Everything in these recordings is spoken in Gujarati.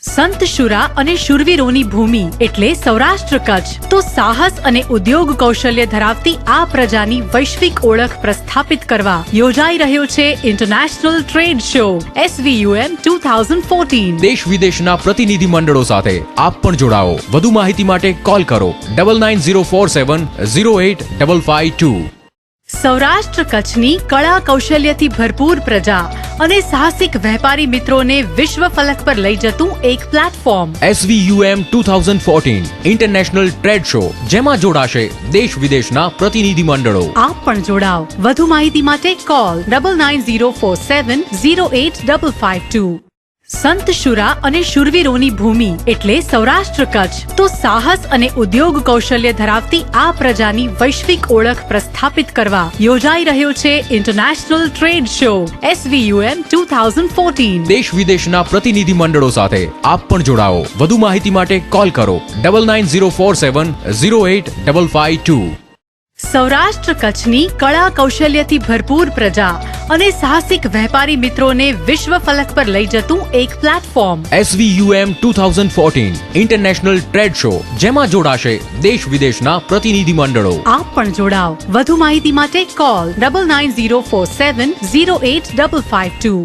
સંત શુરા અને શૂરવીરોની ભૂમિ એટલે સૌરાષ્ટ્ર કચ્છ તો સાહસ અને ઉદ્યોગ કૌશલ્ય ધરાવતી આ પ્રજાની વૈશ્વિક ઓળખ પ્રસ્થાપિત કરવા યોજાઈ રહ્યો છે ઇન્ટરનેશનલ ટ્રેડ શો SVUM 2014। દેશ વિદેશના પ્રતિનિધિ મંડળો સાથે આપ પણ જોડાઓ। વધુ માહિતી માટે કોલ કરો 9904708552। સૌરાષ્ટ્ર કચ્છની કળા કૌશલ્યથી ભરપૂર પ્રજા અને સાહસિક વેપારી મિત્રોને વિશ્વ ફલક પર લઈ જતું એક platform SVUM 2014 international trade show, જેમાં જોડાશે દેશ વિદેશના પ્રતિનિધિ મંડળો। આપ પણ જોડાઓ। વધુ માહિતી માટે કોલ 9904708552। સંત શુરા અને શૂરવીરોની ભૂમિ એટલે સૌરાષ્ટ્ર કચ્છ તો સાહસ અને ઉદ્યોગ કૌશલ્ય ધરાવતી આ પ્રજાની વૈશ્વિક ઓળખ પ્રસ્થાપિત કરવા યોજાઈ રહ્યો છે ઇન્ટરનેશનલ ટ્રેડ શો SVUM 2014। દેશ વિદેશના પ્રતિનિધિ મંડળો સાથે આપ પણ જોડાઓ। વધુ માહિતી માટે કોલ કરો 9904708552। સૌરાષ્ટ્ર કચ્છની કળા કૌશલ્યથી ભરપૂર પ્રજા અને સાહસિક વેપારી મિત્રોને વિશ્વ ફલક પર લઈ જતું એક platform SVUM 2014 international trade show, જેમાં જોડાશે દેશ વિદેશના પ્રતિનિધિ મંડળો। આપ પણ જોડાઓ। વધુ માહિતી માટે કોલ 9904708552।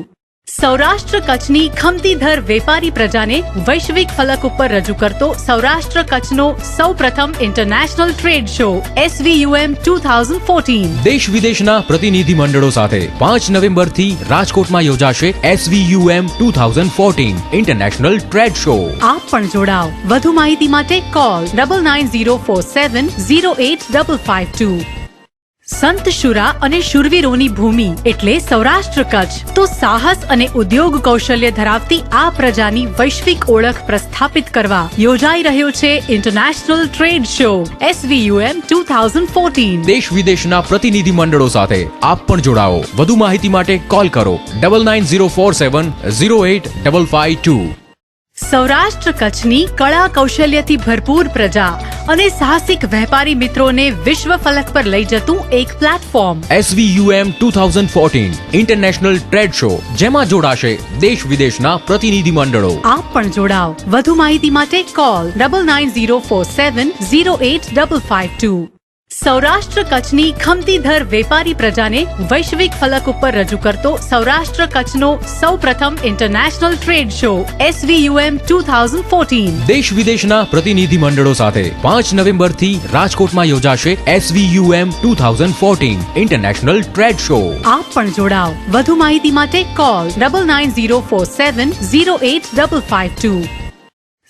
સૌરાષ્ટ્ર કચ્છની ખમતીધર વેપારી પ્રજાને વૈશ્વિક ફલક ઉપર રજૂ કરતો સૌરાષ્ટ્ર કચ્છનો સૌપ્રથમ ઇન્ટરનેશનલ ટ્રેડ શો SVUM 2014। દેશ વિદેશના પ્રતિનિધિ મંડળો સાથે 5 નવેમ્બરથી રાજકોટમાં યોજાશે SVUM 2014 ઇન્ટરનેશનલ ટ્રેડ શો। આપ પણ જોડાઓ। વધુ માહિતી માટે કોલ 9904708552। સંત શુરા અને શૂરવીરોની ભૂમિ એટલે સૌરાષ્ટ્ર કચ્છ તો સાહસ અને ઉદ્યોગ કૌશલ્ય ધરાવતી આ પ્રજાની વૈશ્વિક ઓળખ પ્રસ્થાપિત કરવા યોજાઈ રહ્યો છે ઇન્ટરનેશનલ ટ્રેડ શો SVUM 2014। દેશ વિદેશના પ્રતિનિધિ મંડળો સાથે આપ પણ જોડાઓ। વધુ માહિતી માટે કોલ કરો 9904708552। સૌરાષ્ટ્ર કચ્છની કળા કૌશલ્યથી ભરપૂર પ્રજા અને સાહસિક વેપારી મિત્રોને વિશ્વ ફલક પર લઈ જતું એક platform SVUM 2014 international trade show, જેમાં જોડાશે દેશ વિદેશના પ્રતિનિધિ મંડળો। આપ પણ જોડાઓ। વધુ માહિતી માટે કોલ 9904708552। સૌરાષ્ટ્ર કચ્છની ખમતીધર વેપારી પ્રજાને વૈશ્વિક ફલક ઉપર રજૂ કરતો સૌરાષ્ટ્ર કચ્છનો સૌપ્રથમ ઇન્ટરનેશનલ ટ્રેડ શો SVUM 2014। દેશ વિદેશના પ્રતિનિધિ મંડળો સાથે 5 નવેમ્બરથી રાજકોટમાં યોજાશે SVUM 2014 ઇન્ટરનેશનલ ટ્રેડ શો। આપ પણ જોડાઓ। વધુ માહિતી માટે કોલ 9904708552।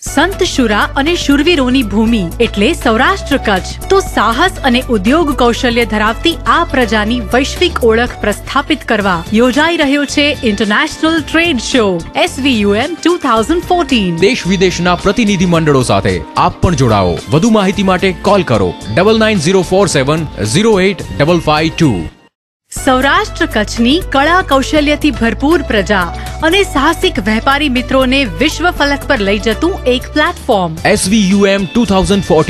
સંત શુરા અને શૂરવીરોની ભૂમિ એટલે સૌરાષ્ટ્ર કચ્છ તો સાહસ અને ઉદ્યોગ કૌશલ્ય ધરાવતી આ પ્રજાની વૈશ્વિક ઓળખ પ્રસ્થાપિત કરવા યોજાઈ રહ્યો છે ઇન્ટરનેશનલ ટ્રેડ શો SVUM 2014। દેશ વિદેશના પ્રતિનિધિ મંડળો સાથે આપ પણ જોડાઓ। વધુ માહિતી માટે કોલ કરો 9904708552। સૌરાષ્ટ્ર કચ્છની કળા કૌશલ્યથી ભરપૂર પ્રજા અને સાહસિક વેપારી મિત્રોને વિશ્વ ફલક પર લઈ જતું એક પ્લેટફોર્મ SVUM 2014